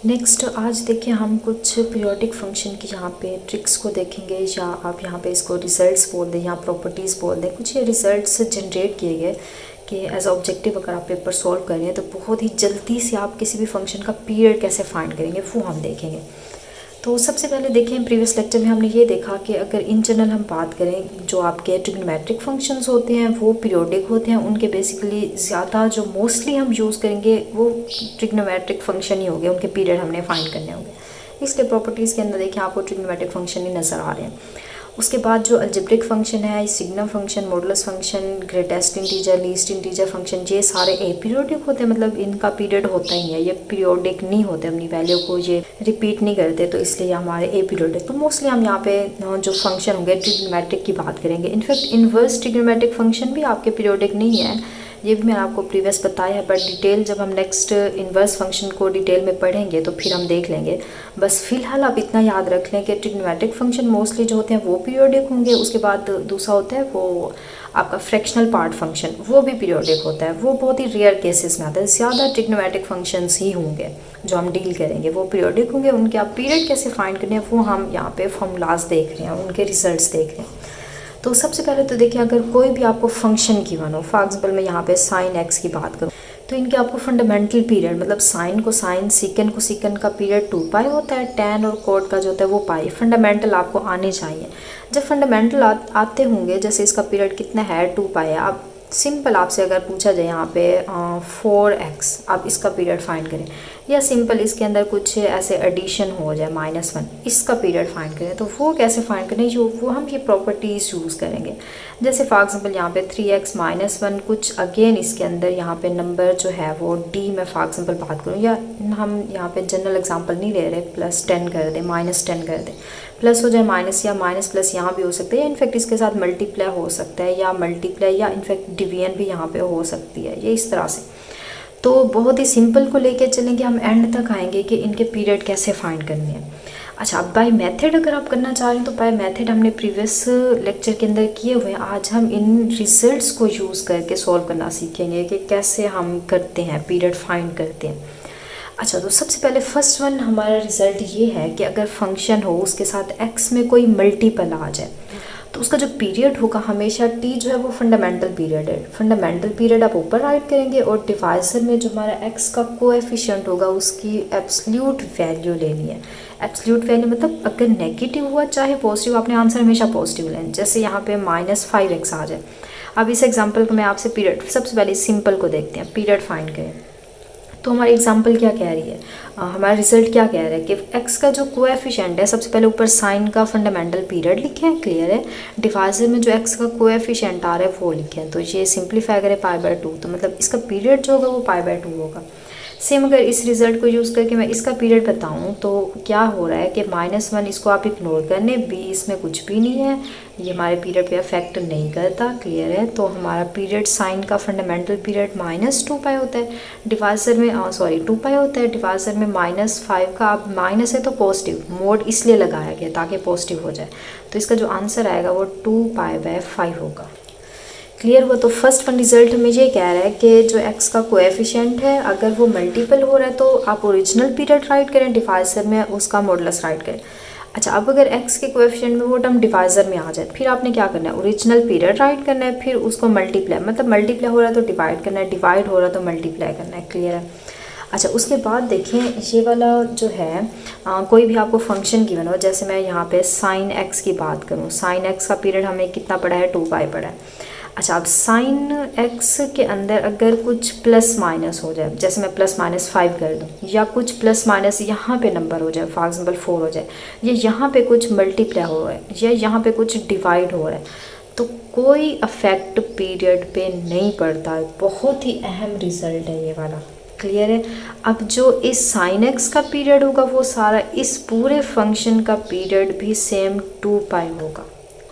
Next आज देखिए हम कुछ पीरियोडिक फंक्शन की यहाँ पे ट्रिक्स को देखेंगे, या आप यहाँ पे इसको रिजल्ट्स बोल दें या प्रॉपर्टीज़ बोल दें। कुछ ये रिजल्ट्स जनरेट किए गए कि एज ऑब्जेक्टिव अगर आप पेपर सॉल्व कर रहे हैं तो बहुत ही जल्दी से आप किसी भी फंक्शन का पीरियड कैसे फाइंड करेंगे वो हम देखेंगे। तो सबसे पहले देखें, प्रीवियस लेक्चर में हमने ये देखा कि अगर इन जनरल हम बात करें, जो आपके ट्रिग्नोमेट्रिक फंक्शंस होते हैं वो पीरियोडिक होते हैं। उनके बेसिकली ज़्यादा जो मोस्टली हम यूज़ करेंगे वो ट्रिग्नोमेट्रिक फंक्शन ही होंगे, उनके पीरियड हमने फाइंड करने होंगे। इसलिए प्रॉपर्टीज़ के अंदर देखें आपको ट्रिग्नोमेट्रिक फंक्शन ही नज़र आ रहे हैं। उसके बाद जो अलजेब्रिक फंक्शन है, signum function, modulus function, greatest integer, least integer function, ये सारे एपीरियोडिक होते हैं, मतलब इनका पीरियड होता ही है, ये पीरियोडिक नहीं होते, अपनी वैल्यू को ये रिपीट नहीं करते, तो इसलिए हमारे एपीरियोडिक। तो मोस्टली हम यहाँ पे जो फंक्शन होंगे ट्रिग्नोमेट्रिक की बात करेंगे। इनफैक्ट इन्वर्स ट्रिग्नोमेट्रिक फंक्शन भी आपके पीरियोडिक नहीं है, ये भी मैंने आपको प्रीवियस बताया है, बट डिटेल जब हम नेक्स्ट इन्वर्स फंक्शन को डिटेल में पढ़ेंगे तो फिर हम देख लेंगे। बस फिलहाल आप इतना याद रख लें कि ट्रिग्नोमेट्रिक फंक्शन मोस्टली जो होते हैं वो पीरियोडिक होंगे। उसके बाद दूसरा होता है वो आपका फ्रैक्शनल पार्ट फंक्शन, वो भी पीरियोडिक होता है, वो बहुत ही रेयर केसेस में आता है। ज़्यादा ट्रिग्नोमेट्रिक फंक्शंस ही होंगे जो हम डील करेंगे, वो पीरियोडिक होंगे। उनके आप पीरियड कैसे फाइंड करने हैं वो हम यहाँ पे फॉर्मूलाज देख रहे हैं, उनके रिजल्ट्स देख रहे हैं। तो सबसे पहले तो देखिए, अगर कोई भी आपको फंक्शन गिवन हो, फॉर एग्जाम्पल मैं यहाँ पे साइन एक्स की बात करूँ, तो इनके आपको फंडामेंटल पीरियड, मतलब साइन को साइन, सीकन को सीकन का पीरियड 2 पाई होता है, टैन और कोट का जो होता है वो पाई। फंडामेंटल आपको आने चाहिए। जब फंडामेंटल आते होंगे, जैसे इसका पीरियड कितना है 2 पाई है, आप सिंपल आपसे अगर पूछा जाए यहाँ पे 4x, आप इसका पीरियड फाइंड करें, या सिंपल इसके अंदर कुछ ऐसे एडिशन हो जाए -1, इसका पीरियड फाइंड करें, तो वो कैसे फाइंड करें, जो वो हम ये प्रॉपर्टीज़ यूज़ करेंगे। जैसे फॉर एग्जांपल यहाँ पे 3x -1 कुछ अगेन इसके अंदर यहाँ पे नंबर जो है वो d में फॉर एग्जांपल बात करूँ, या हम यहाँ पे जनरल एग्जांपल नहीं ले रहे, +10 कर दें, -10 कर दें, प्लस हो जाए माइनस, या माइनस प्लस यहाँ भी हो सकता है, या इनफैक्ट इसके साथ मल्टीप्लाई हो सकता है, या मल्टीप्लाई या इनफैक्ट डिवीजन भी यहाँ पे हो सकती है, ये इस तरह से। तो बहुत ही सिंपल को लेके चलेंगे, हम एंड तक आएंगे कि इनके पीरियड कैसे फाइंड करने हैं। अच्छा, अब बाय मेथड अगर आप करना चाह रहे हैं तो बाय मेथड हमने प्रीवियस लेक्चर के अंदर किए हुए हैं। आज हम इन रिजल्ट्स को यूज़ करके सॉल्व करना सीखेंगे कि कैसे हम करते हैं, पीरियड फाइंड करते हैं। अच्छा, तो सबसे पहले फर्स्ट वन हमारा रिज़ल्ट ये है कि अगर फंक्शन हो उसके साथ x में कोई मल्टीपल आ जाए तो उसका जो पीरियड होगा हमेशा t जो है वो फंडामेंटल पीरियड है। फंडामेंटल पीरियड आप ऊपर राइट करेंगे और डिवाइजर में जो हमारा x का कोएफिशिएंट होगा उसकी एब्सोल्यूट वैल्यू लेनी है। एब्सोल्यूट वैल्यू मतलब अगर नेगेटिव हुआ चाहे पॉजिटिव, आपने आंसर हमेशा पॉजिटिव लेना। जैसे यहाँ पे -5x आ जाए। अब इस एग्जाम्पल को मैं आपसे पीरियड, सबसे पहले सिंपल को देखते हैं, पीरियड फाइंड करें। तो हमारी एग्जाम्पल क्या कह रही है, हमारा रिजल्ट क्या कह रहा है कि x का जो कोएफिशिएंट है, सबसे पहले ऊपर साइन का फंडामेंटल पीरियड लिखे हैं, क्लियर है। डिवाइजर में जो x का कोएफिशिएंट आ रहा है वो लिखे हैं, तो ये सिंप्लीफाई करें π/2, तो मतलब इसका पीरियड जो होगा वो π/2 होगा। सेम अगर इस रिज़ल्ट को यूज़ करके मैं इसका पीरियड बताऊं तो क्या हो रहा है कि -1 इसको आप इग्नोर करने, b इसमें कुछ भी नहीं है, ये हमारे पीरियड पे अफेक्ट नहीं करता, क्लियर है। तो हमारा पीरियड साइन का फंडामेंटल पीरियड -2 पाई होता है, डिवाइजर में 2 पाई होता है, डिवाइजर में -5 का, अब माइनस है तो पॉजिटिव, मोड इसलिए लगाया गया ताकि पॉजिटिव हो जाए, तो इसका जो आंसर आएगा वो 2π/5 होगा। क्लियर हुआ। तो फर्स्ट वन रिजल्ट हमें ये कह रहा है कि जो x का कोएफिशिएंट है अगर वो मल्टीपल हो रहा है तो आप ओरिजिनल पीरियड राइट करें, डिवाइजर में उसका मॉडुलस राइट करें। अच्छा, अब अगर x के कोएफिशिएंट में वो टर्म डिवाइजर में आ जाए, फिर आपने क्या करना है, ओरिजिनल पीरियड राइट करना है, फिर उसको मल्टीप्लाई, मतलब मल्टीप्लाई हो रहा है तो डिवाइड करना है, डिवाइड हो रहा है तो मल्टीप्लाई करना है, क्लियर है। अच्छा, उसके बाद देखें ये वाला जो है कोई भी आपको फंक्शन गिवन हो, जैसे मैं यहाँ पे साइन x की बात करूँ, साइन x का पीरियड हमें कितना पड़ा है, 2 पाई पड़ा है। अच्छा, अब साइन x के अंदर अगर कुछ प्लस माइनस हो जाए, जैसे मैं +-5 कर दूँ, या कुछ प्लस माइनस यहाँ पे नंबर हो जाए, फॉर एग्जाम्पल 4 हो जाए, या यहाँ पे कुछ मल्टीप्लाई हो रहा है, या यहाँ पे कुछ डिवाइड हो रहा है, तो कोई अफेक्ट पीरियड पे नहीं पड़ता है। बहुत ही अहम रिजल्ट है ये वाला, क्लियर है। अब जो इस साइन x का पीरियड होगा वो सारा इस पूरे फंक्शन का पीरियड भी सेम 2 पाई होगा,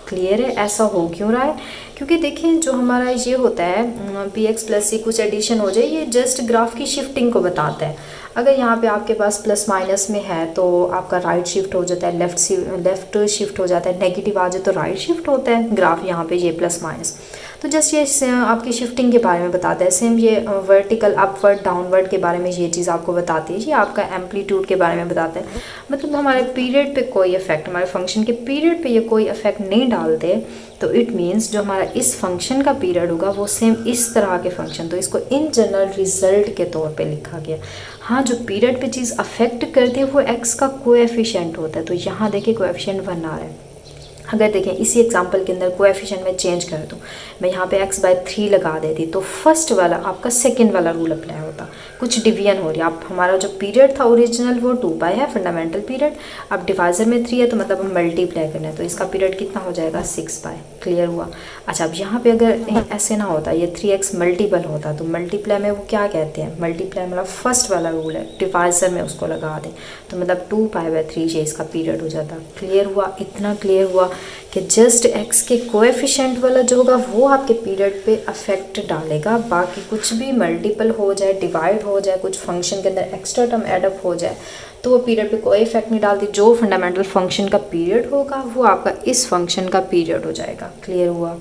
क्लियर है। ऐसा हो क्यों रहा है, क्योंकि देखिए जो हमारा ये होता है bx + c कुछ एडिशन हो जाए, ये जस्ट ग्राफ की शिफ्टिंग को बताता है। अगर यहाँ पे आपके पास प्लस माइनस में है तो आपका राइट शिफ्ट हो जाता है, लेफ़्ट शिफ्ट हो जाता है, नेगेटिव आ जाए तो राइट शिफ्ट होता है ग्राफ, यहाँ पे ये प्लस माइनस। तो जस्ट ये आपकी शिफ्टिंग के बारे में बताता है। सेम ये वर्टिकल अपवर्ड डाउनवर्ड के बारे में ये चीज़ आपको बताती है। ये आपका एम्पलीट्यूड के बारे में बताता है। मतलब हमारे पीरियड पे कोई इफेक्ट, हमारे फंक्शन के पीरियड पे ये कोई इफेक्ट नहीं डालते, तो इट मीन्स जो हमारा इस फंक्शन का पीरियड होगा वो सेम इस तरह के फंक्शन, तो इसको इन जनरल रिजल्ट के तौर पे लिखा गया। हाँ, जो पीरियड पे चीज़ अफेक्ट करती है वो एक्स का कोएफिशिएंट होता है। तो यहाँ देखिए कोएफिशिएंट 1 आ रहा है। अगर देखें इसी एग्जांपल के अंदर कोएफिशिएंट में चेंज कर दूँ, मैं यहाँ पे x/3 लगा देती, तो फर्स्ट वाला आपका सेकंड वाला रूल अप्लाई होता। कुछ डिवीजन हो रही है, आप हमारा जो पीरियड था ओरिजिनल वो 2π है फंडामेंटल पीरियड, अब डिवाइजर में 3 है तो मतलब हम मल्टीप्लाई करना है, तो इसका पीरियड कितना हो जाएगा 6π। क्लियर हुआ। अच्छा, अब यहाँ पे अगर ऐसे ना होता, ये 3x मल्टीपल होता, तो मल्टीप्लाई में वो क्या कहते हैं, मल्टीप्लाई मतलब फर्स्ट वाला रूल है, डिवाइजर में उसको लगा दें, तो मतलब 2π/3 ये इसका पीरियड हो जाता। क्लियर हुआ। इतना क्लियर हुआ कि जस्ट x के कोएफिशिएंट वाला जो होगा वो आपके पीरियड पे अफेक्ट डालेगा, बाकी कुछ भी मल्टीपल हो जाए, डिवाइड हो जाए, कुछ फंक्शन के अंदर एक्स्ट्रा टर्म एडअप हो जाए, तो वो पीरियड पे कोई इफेक्ट नहीं डालती। जो फंडामेंटल फंक्शन का पीरियड होगा वो आपका इस फंक्शन का पीरियड हो जाएगा। क्लियर हुआ।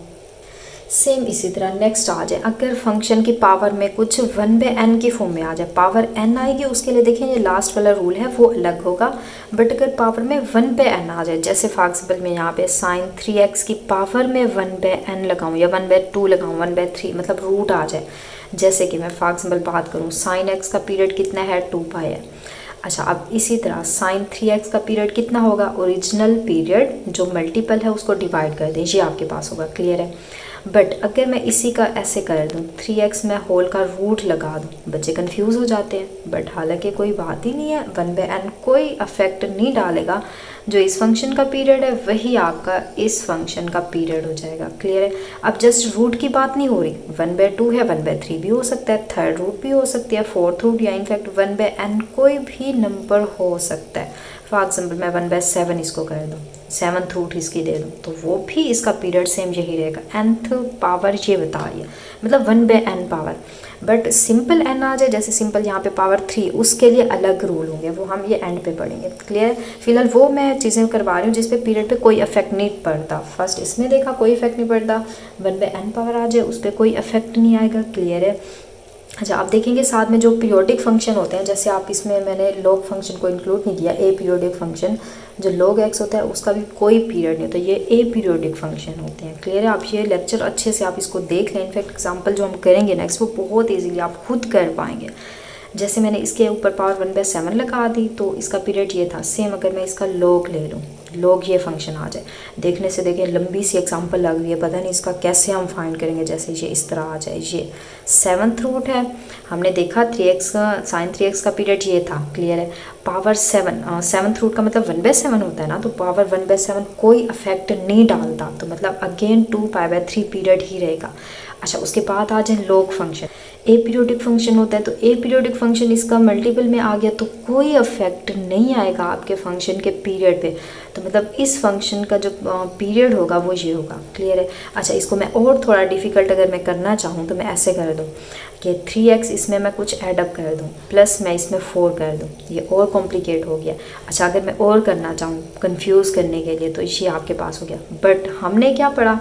सेम इसी तरह नेक्स्ट आ जाए, अगर फंक्शन की पावर में कुछ 1/n की फॉर्म में आ जाए, पावर n आएगी, उसके लिए देखिए ये लास्ट वाला रूल है वो अलग होगा, बट अगर पावर में 1/n आ जाए, जैसे फॉर एग्जाम्पल मैं यहाँ पे sin 3x की पावर में 1/n लगाऊँ या 1/2 लगाऊँ, 1/3 मतलब रूट आ जाए। जैसे कि मैं फॉर एग्जाम्पल बात करूँ, sin x का पीरियड कितना है, 2π है। अच्छा, अब इसी तरह sin 3x का पीरियड कितना होगा, ओरिजिनल पीरियड जो मल्टीपल है उसको डिवाइड कर दें, ये आपके पास होगा। क्लियर है। बट अगर मैं इसी का ऐसे कर दूँ, 3x में होल का रूट लगा दूँ, बच्चे कंफ्यूज हो जाते हैं, बट हालांकि कोई बात ही नहीं है, 1/n कोई अफेक्ट नहीं डालेगा। जो इस फंक्शन का पीरियड है वही आपका इस फंक्शन का पीरियड हो जाएगा। क्लियर है। अब जस्ट रूट की बात नहीं हो रही, 1/2 है, 1/3 भी हो सकता है, थर्ड रूट भी हो सकती है, फोर्थ रूट, या इनफैक्ट 1/n कोई भी नंबर हो सकता है। फॉर एग्जाम्पल मैं 1/7 इसको कर दूँ, 7th रूट इसकी दे दूँ, तो वो भी इसका पीरियड सेम यही रहेगा। nth पावर ये बता रही है, मतलब 1/n power. But simple n आ जाए, जैसे सिंपल यहाँ पे पावर 3, उसके लिए अलग रूल होंगे, वो हम ये एंड पे पढ़ेंगे। क्लियर। फिलहाल वो मैं चीज़ें करवा रही हूँ जिस पे पीरियड पे कोई इफेक्ट नहीं पड़ता। फर्स्ट इसमें देखा कोई इफेक्ट नहीं पड़ता, 1/n पावर आ जाए उस पर कोई इफेक्ट नहीं आएगा। क्लियर है। अच्छा, आप देखेंगे साथ में जो पीरियोडिक फंक्शन होते हैं, जैसे आप इसमें मैंने लॉग फंक्शन को इंक्लूड नहीं किया, ए पीरियोडिक फंक्शन जो log x होता है उसका भी कोई पीरियड नहीं होता, ये ए पीरियोडिक फंक्शन होते हैं। क्लियर है। आप ये लेक्चर अच्छे से आप इसको देख लें, इनफैक्ट एग्जांपल जो हम करेंगे नेक्स्ट वो बहुत इजीली आप खुद कर पाएंगे। जैसे मैंने इसके ऊपर पावर 1/7 लगा दी, तो इसका पीरियड ये था। सेम अगर मैं इसका log ले लूँ, log ये फंक्शन आ जाए, देखने से देखिए लंबी सी एग्जांपल लग रही है, पता नहीं इसका कैसे हम फाइंड करेंगे। जैसे ये इस तरह आ जाए, ये 7th रूट है, हमने देखा 3x का sin 3x का पीरियड ये था। क्लियर है। पावर 7th रूट का मतलब 1/7 होता है ना, तो पावर 1/7 कोई अफेक्ट नहीं डालता, तो मतलब अगेन 2π/3 पीरियड ही रहेगा। अच्छा, उसके बाद आ जाए log फंक्शन, ए पीरियोडिक फंक्शन होता है, तो ए पीरियोडिक फंक्शन इसका मल्टीपल में आ गया तो कोई अफेक्ट नहीं आएगा आपके फंक्शन के पीरियड पे, तो मतलब इस फंक्शन का जो पीरियड होगा वो ये होगा। क्लियर है। अच्छा, इसको मैं और थोड़ा डिफ़िकल्ट अगर मैं करना चाहूँ तो मैं ऐसे कर दूँ कि 3x इसमें मैं कुछ ऐडअप कर दूँ, प्लस मैं इसमें 4 कर दूँ, ये और कॉम्प्लिकेट हो गया। अच्छा, अगर मैं और करना चाहूँ कंफ्यूज करने के लिए, तो ये आपके पास हो गया। बट हमने क्या पढ़ा,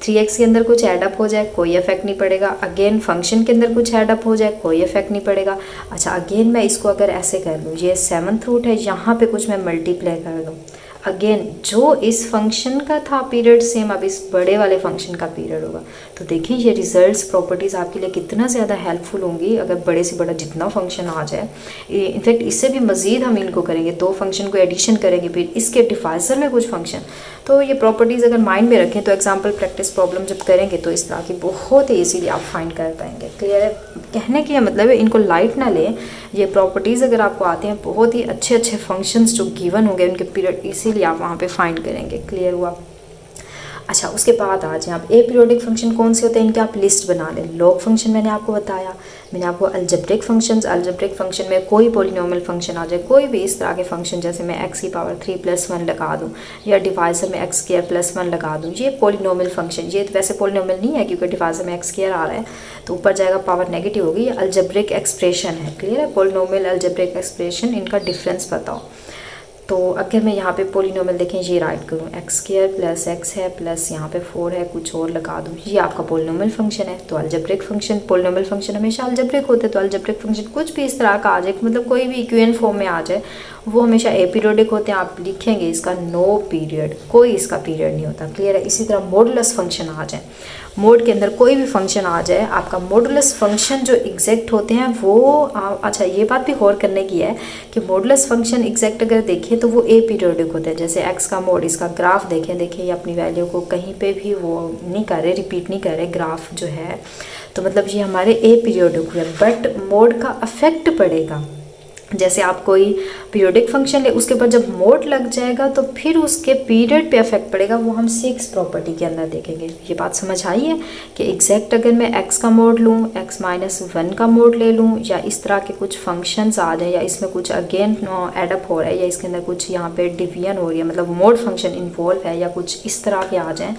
3x के अंदर कुछ ऐडअप हो जाए कोई इफेक्ट नहीं पड़ेगा, अगेन फंक्शन के अंदर कुछ ऐडअप हो जाए कोई इफेक्ट नहीं पड़ेगा। अच्छा, अगेन मैं इसको अगर ऐसे कर लूँ, ये 7th रूट है, यहाँ पे कुछ मैं मल्टीप्लाई कर दूँ, अगेन जो इस फंक्शन का था पीरियड सेम अब इस बड़े वाले फंक्शन का पीरियड होगा। तो देखिए ये रिजल्ट्स प्रॉपर्टीज़ आपके लिए कितना ज़्यादा हेल्पफुल होंगी अगर बड़े से बड़ा जितना फंक्शन आ जाए। इनफैक्ट इससे भी मज़ीद हम इनको करेंगे, 2 फंक्शन को एडिशन करेंगे, फिर इसके डिफाइजर में कुछ फंक्शन। तो ये प्रॉपर्टीज़ अगर माइंड में रखें तो एग्जाम्पल प्रैक्टिस प्रॉब्लम जब करेंगे तो इस तरह की बहुत ही ईजीली आप फाइंड कर पाएंगे। क्लियर है। कहने की मतलब है इनको लाइट ना लें, ये प्रॉपर्टीज़ अगर आपको आते हैं बहुत ही अच्छे अच्छे फंक्शंस जो गिवन होंगे उनके पीरियड इसीलिए आप वहाँ पे फाइंड करेंगे। क्लियर हुआ। अच्छा, उसके बाद आ जाए आप ए पीरियोडिक फंक्शन कौन से होते हैं इनकी आप लिस्ट बना लें। लॉग फंक्शन मैंने आपको बताया, मैंने आपको अलजेब्रिक फंक्शन में कोई पॉलिनोमियल फंक्शन आ जाए, कोई भी इस तरह के फंक्शन, जैसे मैं x की पावर 3 + 1 लगा दूँ या डिवाइजर में x² + 1 लगा दूँ, ये पॉलिनोमियल फंक्शन, ये तो वैसे पॉलिनोमियल नहीं है क्योंकि डिवाइजर में x² आ रहा है तो ऊपर जाएगा पावर नेगेटिव होगी, ये अलजेब्रिक एक्सप्रेशन है। क्लियर है। पॉलिनोमियल अलजेब्रिक एक्सप्रेशन, इनका डिफरेंस बताओ। तो अगर मैं यहाँ पे पोलिनोमियल देखें ये राइट करूँ एक्स स्क्वायर प्लस एक्स है प्लस यहाँ पे 4 है, कुछ और लगा दूँ, ये आपका पोलिनोमियल फंक्शन है। तो अलजेब्रिक फंक्शन, पोलिनोमियल फंक्शन हमेशा अलजेब्रिक होते हैं, तो अलजेब्रिक फंक्शन कुछ भी इस तरह का आ जाए, मतलब कोई भी इक्वेशन फॉर्म में आ जाए, वो हमेशा एपीरियोडिक होते हैं। आप लिखेंगे इसका नो पीरियड, कोई इसका पीरियड नहीं होता, क्लियर है। इसी तरह मॉडुलस फंक्शन आ जाए, मोड के अंदर कोई भी फंक्शन आ जाए, आपका मॉडुलस फंक्शन जो एग्जैक्ट होते हैं वो अच्छा ये बात भी गौर करने की है कि मॉडुलस फंक्शन एग्जैक्ट अगर देखें तो वो ए पीरियोडिक होते हैं। जैसे एक्स का मोड, इसका ग्राफ देखें, देखिए ये अपनी वैल्यू को कहीं पे भी वो नहीं कर रहे, रिपीट नहीं कर रहे ग्राफ जो है, तो मतलब ये हमारे ए पीरियोडिक हुए। बट मोड का अफेक्ट पड़ेगा, जैसे आप कोई पीरियोडिक फंक्शन ले, उसके ऊपर जब मोड लग जाएगा तो फिर उसके पीरियड पे अफेक्ट पड़ेगा, वो हम 6 प्रॉपर्टी के अंदर देखेंगे। ये बात समझ आई है कि एग्जैक्ट अगर मैं x का मोड लूँ, x-1 का मोड ले लूँ, या इस तरह के कुछ फंक्शंस आ जाए, या इसमें कुछ अगेन एडअप हो रहा है, या इसके अंदर कुछ यहाँ पे डिवीजन हो रही है, मतलब मोड फंक्शन इन्वॉल्व है, या कुछ इस तरह के आ जाएँ,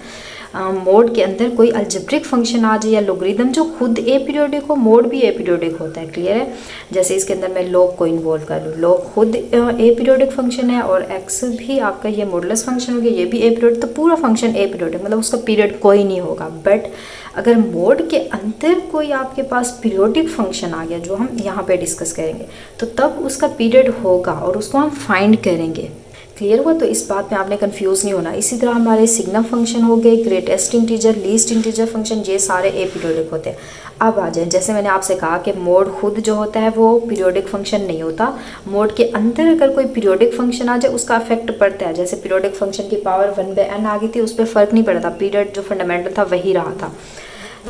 मोड के अंदर कोई अलजेब्रिक फंक्शन आ जाए या लोगरिदम जो खुद ए पीरियोडिक हो, मोड भी ए पीरियोडिक होता है, क्लियर है। जैसे इसके अंदर मैं लॉग को इन्वॉल्व कर लूँ, लॉग खुद ए पीरियोडिक फंक्शन है और एक्स भी आपका ये मॉडुलस फंक्शन हो गया, ये भी ए पीरियोडिक, तो पूरा फंक्शन ए पीरियोडिक, मतलब उसका पीरियड कोई नहीं होगा। बट अगर मोड के अंदर कोई आपके पास पीरियोडिक फंक्शन आ गया, जो हम यहाँ पे डिस्कस करेंगे, तो तब उसका पीरियड होगा और उसको हम फाइंड करेंगे, क्लियर हुआ। तो इस बात में आपने कंफ्यूज नहीं होना। इसी तरह हमारे सिग्नम फंक्शन हो गए, greatest integer, least integer function, ये सारे ए पीरियोडिक होते हैं। अब आ जाए, जैसे मैंने आपसे कहा कि मोड खुद जो होता है वो पीरियोडिक फंक्शन नहीं होता, मोड के अंदर अगर कोई पीरियोडिक फंक्शन आ जाए उसका इफेक्ट पड़ता है। जैसे पीरियोडिक फंक्शन की पावर 1/n आ गई थी, उस पर फ़र्क नहीं पड़ा था, पीरियड जो फंडामेंटल था वही रहा था।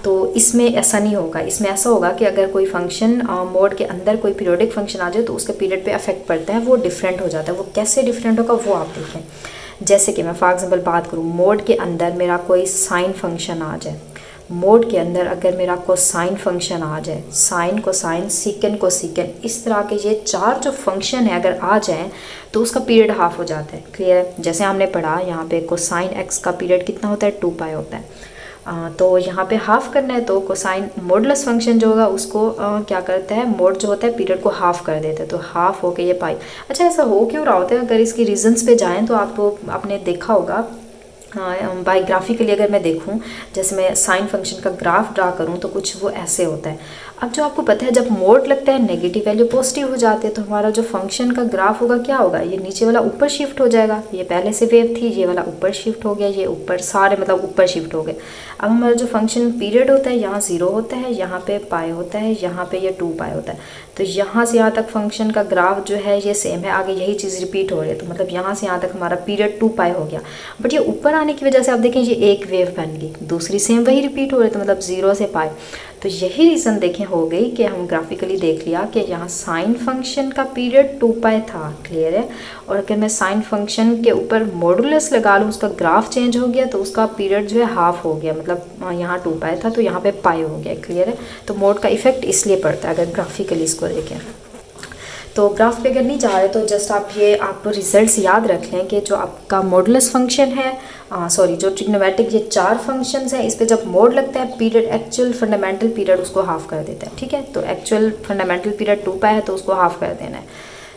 तो इसमें ऐसा नहीं होगा, इसमें ऐसा होगा कि अगर कोई फंक्शन मोड के अंदर कोई पीरियोडिक फंक्शन आ जाए तो उसके पीरियड पे अफेक्ट पड़ता है, वो डिफरेंट हो जाता है। वो कैसे डिफरेंट होगा वो आप देखें। जैसे कि मैं फॉर एग्जांपल बात करूँ, मोड के अंदर मेरा कोई साइन फंक्शन आ जाए, मोड के अंदर अगर मेरा कोसाइन फंक्शन आ जाए, साइन कोसाइन सीकेंड कोसीकेंड, इस तरह के ये 4 जो फंक्शन है अगर आ जाएँ तो उसका पीरियड हाफ हो जाता है, क्लियर है। जैसे हमने पढ़ा यहाँ पे कोसाइन एक्स का पीरियड कितना होता है, 2π होता है। तो यहाँ पे हाफ करना है तो कोसाइन मॉडुलस फंक्शन जो होगा उसको क्या करता है, मोड जो होता है पीरियड को हाफ कर देता है, तो हाफ हो के ये पाई। अच्छा ऐसा हो क्यों रहा होता है, अगर इसकी रीजंस पे जाएं तो आपने देखा होगा, बायोग्राफिकली अगर मैं देखूं, जैसे मैं साइन फंक्शन का ग्राफ ड्रा करूं तो कुछ वो ऐसे होता है। अब जो आपको पता है जब मोड लगता है नेगेटिव वैल्यू पॉजिटिव हो जाती है, तो हमारा जो फंक्शन का ग्राफ होगा क्या होगा, ये नीचे वाला ऊपर शिफ्ट हो जाएगा, ये पहले से वेव थी, ये वाला ऊपर शिफ्ट हो गया, ये ऊपर सारे मतलब ऊपर शिफ्ट हो गए। अब हमारा जो फंक्शन पीरियड होता है यहाँ 0 होता है, यहाँ पे पाई होता है, यहाँ पे ये 2π होता है, तो यहाँ से यहाँ तक फंक्शन का ग्राफ जो है ये सेम है, आगे यही चीज़ रिपीट हो रही है, तो मतलब यहाँ से यहाँ तक हमारा पीरियड 2π हो गया। बट ये ऊपर आने की वजह से आप देखें ये एक वेव बन गई, दूसरी सेम वही रिपीट हो रही है, तो मतलब 0 से π। तो यही रीज़न देखें हो गई कि हम ग्राफिकली देख लिया कि यहाँ साइन फंक्शन का पीरियड 2π था, क्लियर है। और अगर मैं साइन फंक्शन के ऊपर मॉडुलस लगा लूँ, उसका ग्राफ चेंज हो गया तो उसका पीरियड जो है हाफ हो गया, मतलब यहाँ 2π था तो यहाँ पे π हो गया, क्लियर है। तो मोड का इफेक्ट इसलिए पड़ता है अगर ग्राफिकली इसको देखें। तो ग्राफ पे अगर नहीं जा रहे तो जस्ट आप रिजल्ट्स याद रख लें कि जो आपका मॉडुलस फंक्शन है, जो ट्रिग्नोमेट्रिक ये 4 फंक्शंस हैं, इस पे जब मोड लगता है पीरियड एक्चुअल फंडामेंटल पीरियड उसको हाफ कर देता है, ठीक है। तो एक्चुअल फंडामेंटल पीरियड 2π है तो उसको हाफ कर देना है।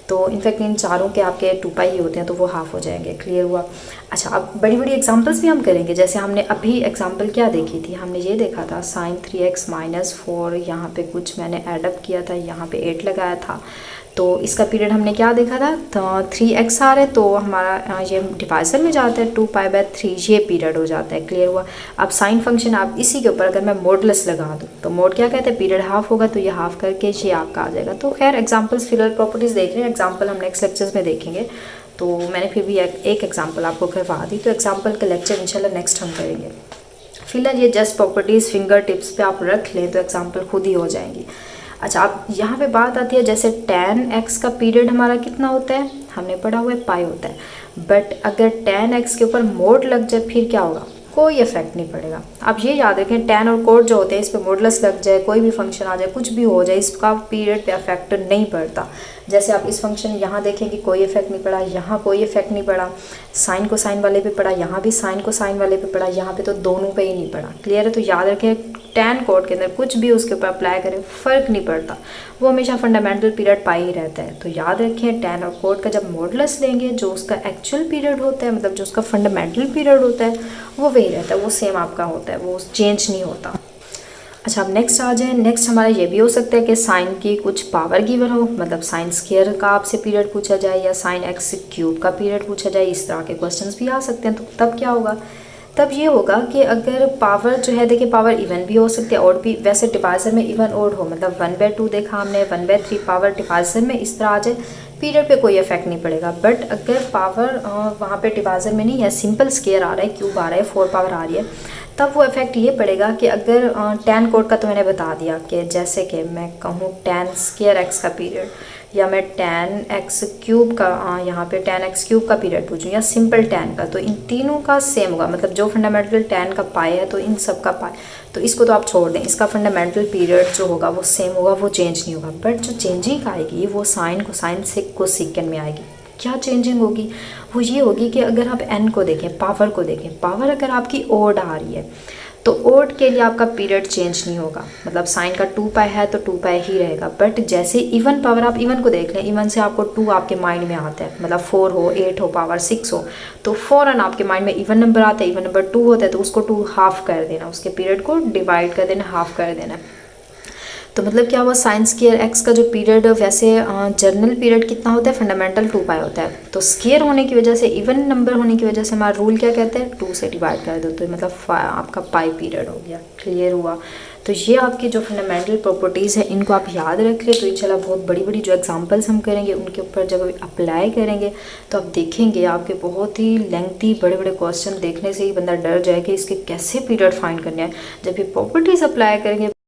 तो इनफैक्ट इन चारों के आपके 2π ही होते हैं तो वो हाफ हो जाएंगे, क्लियर हुआ। अच्छा अब बड़ी बड़ी एग्जांपल्स भी हम करेंगे, जैसे हमने अभी एग्जांपल क्या देखी थी, हमने ये देखा था sin 3x - 4, यहाँ पे कुछ मैंने एडअप किया था, यहाँ पे 8 लगाया था, तो इसका पीरियड हमने क्या देखा था, तो 3x आ रहा है तो हमारा ये डिवाइजर में जाता है 2π/3, ये पीरियड हो जाता है, क्लियर हुआ। अब साइन फंक्शन आप इसी के ऊपर अगर मैं मॉडुलस लगा दूँ तो मोड क्या कहते हैं, पीरियड हाफ होगा, तो ये हाफ करके ये आपका आ जाएगा। तो खैर एग्जाम्पल्स फिलहाल प्रॉपर्टीज़ देख रहे हैं, एग्जाम्पल हम नेक्स्ट लेक्चर्स में देखेंगे। तो मैंने फिर भी एक एग्जाम्पल आपको करवा दी, तो एग्जाम्पल का लेक्चर इंशाल्लाह नेक्स्ट हम करेंगे। फिलहाल ये जस्ट प्रॉपर्टीज़ फिंगर टिप्स पे आप रख लें तो एग्जाम्पल खुद ही हो जाएंगी। अच्छा अब यहाँ पे बात आती है, जैसे tan x का पीरियड हमारा कितना होता है, हमने पढ़ा हुआ है पाई होता है, बट अगर tan x के ऊपर मोड लग जाए फिर क्या होगा, कोई इफेक्ट नहीं पड़ेगा। आप ये याद रखें tan और कोड जो होते हैं इस पर मॉडुलस लग जाए, कोई भी फंक्शन आ जाए, कुछ भी हो जाए, इसका पीरियड पे इफेक्ट नहीं पड़ता। जैसे आप इस फंक्शन यहाँ देखें कि कोई इफेक्ट नहीं पड़ा, यहाँ कोई इफेक्ट नहीं पड़ा, साइन को साइन वाले पे पड़ा, यहाँ भी साइन को साइन वाले पे पड़ा, यहाँ पे तो दोनों पे ही नहीं पड़ा, क्लियर है। तो याद रखें tan कोड के अंदर कुछ भी उसके ऊपर अप्लाई करें फ़र्क नहीं पड़ता, वो हमेशा फंडामेंटल पीरियड पाई ही रहता है। तो याद रखें tan और कोड का जब मॉडुलस लेंगे, जो उसका एक्चुअल पीरियड होता है, मतलब जो उसका फंडामेंटल पीरियड होता है वो वही रहता है, वो सेम आपका होता है, वो चेंज नहीं होता। अच्छा, अब नेक्स्ट आ जाए। नेक्स्ट हमारा ये भी हो सकता है कि साइन की कुछ पावर गिवन हो, मतलब साइन स्क्वायर का आपसे पीरियड पूछा जाए या साइन एक्स क्यूब का पीरियड पूछा जाए, इस तरह के क्वेश्चंस भी आ सकते हैं। तो तब क्या होगा, तब ये होगा कि अगर पावर जो है, देखिए पावर इवन भी हो सकती है और भी, वैसे डिवाइजर में इवन ओड हो, मतलब 1/2 देखा हमने, 1/3 पावर डिवाइजर में इस तरह आ जाए, पीरियड पे कोई इफेक्ट नहीं पड़ेगा। बट अगर पावर वहाँ पे डिवाइजर में नहीं है, सिंपल स्क्वायर आ रहा है, क्यूब आ रहा है, 4 पावर आ रही है, तब वो इफेक्ट ये पड़ेगा कि अगर tan कोड का तो मैंने बता दिया कि जैसे कि मैं कहूँ tan स्क्वायर एक्स का पीरियड, या मैं tan एक्स क्यूब का यहाँ पे tan एक्स क्यूब का पीरियड पूछूँ, या सिंपल tan का, तो इन तीनों का सेम होगा, मतलब जो फंडामेंटल tan का पाई है तो इन सब का पाई, तो इसको तो आप छोड़ दें, इसका फंडामेंटल पीरियड जो होगा वो सेम होगा, वो चेंज नहीं होगा। बट जो चेंजिंग आएगी वो साइन कोसाइन सेक कोसेकेंड में आएगी। क्या चेंजिंग होगी, वो ये होगी कि अगर आप n को देखें, पावर को देखें, पावर अगर आपकी ओड आ रही है तो ओड के लिए आपका पीरियड चेंज नहीं होगा, मतलब साइन का 2 पाई है तो 2 पाई ही रहेगा। बट जैसे इवन पावर, आप इवन को देख लें, इवन से आपको 2 आपके माइंड में आता है, मतलब 4 हो, 8 हो, पावर 6 हो, तो फ़ौरन आपके माइंड में इवन नंबर आता है, इवन नंबर 2 होता है तो उसको 2 हाफ कर देना, उसके पीरियड को डिवाइड कर देना, हाफ कर देना। तो मतलब क्या हुआ, साइन स्क्वायर एक्स का जो पीरियड, वैसे जर्नल पीरियड कितना होता है, फंडामेंटल 2 पाई होता है, तो स्क्वायर होने की वजह से, इवन नंबर होने की वजह से हमारा रूल क्या कहते हैं, 2 से डिवाइड कर दो, तो मतलब आपका पाई पीरियड हो गया। क्लियर हुआ। तो ये आपकी जो फंडामेंटल प्रॉपर्टीज़ है इनको आप याद रख लें। तो इंशाल्लाह बहुत बड़ी बड़ी जो एग्जांपल्स हम करेंगे उनके ऊपर जब अप्लाई करेंगे तो आप देखेंगे आपके बहुत ही लेंथी बड़े बड़े क्वेश्चन देखने से ही बंदा डर जाए कि इसके कैसे पीरियड फाइंड करने हैं। जब ये प्रॉपर्टीज़ अप्लाई करेंगे